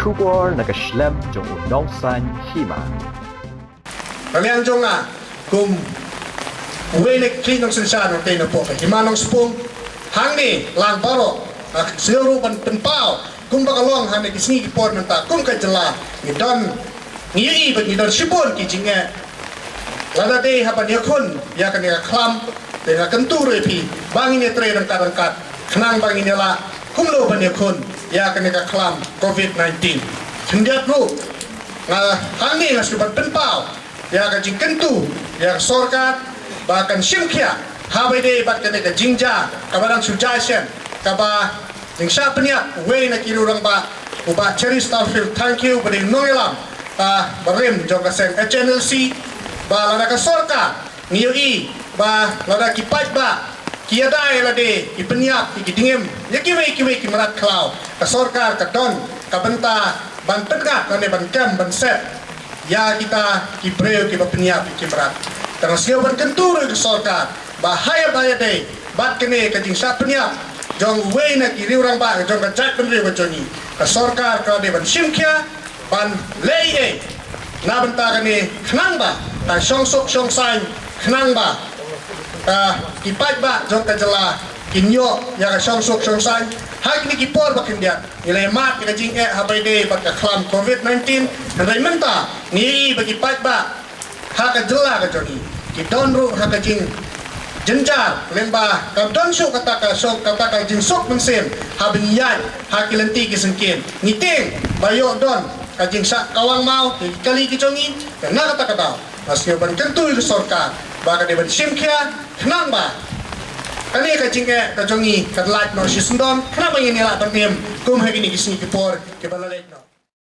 Kubor nakaslem jong unongsan Hima. Kalian jonga kum uwenek clean ng sensa ng tayo po kay Himanong spong hangni lang paro siru pan penpao kum bakalong hangni kisni kipor nanta kum kajela ni don ni ni don sipon ki jinga lada de hapan yakun ya kan ya klam de na kentu repi bangin ya tre ng karangkat kenang bangin ya la kum lo pan yakun ya kan ya klam COVID-19 hendak lu hangni ngas kipat penpao ya ka jing kentu ya Sorkar bahkan simkia habai de bat kene ka jingja kabarang suggestion kaba ning sa Pynïap way na kirurang ba uba Cheris Starfield thank you bade nongelam barim jong ka sen HNLC ba lada ka Sorkar nioi ba lada ki pat ba kiadai lade ki Pynïap ki dingem ya kiwe ki Mrad klau ka Sorkar ka don ka benta ban tegak ne ban kem ban set ya kita kibreo ki Pynïap ki Mrad tang siawan kentur ke Sorkar bahaya deh bat kene ka jing sa Pynïap jong we na ki riurang ba jong ka jat ben riu joni ka Sorkar ka de ban simkia ban lei na benta kene khnang ba ta song sok song sai khnang ba ki pat ba jong ka jela kinyo ya ka song sok song sai hak ni ki por ba kindia nilai mat ka jing habai de ba ka klam COVID-19 rai menta ni bagi pat ba hak jela ka joni ki don ru hak jing jenjar lemba ka don sok kata ka jing sok mensem habin yan hak lenti ki sengkin ngiting bayo don ka jing sa kawang mau kali ki jongi na kata kata asio ban kentu ke Sorkar ba ka de ban simkia khnang ba kali ka jing ka jongi ka lat no sisundon kenapa ini la tanem kum hagini kisni ki por ke balalek no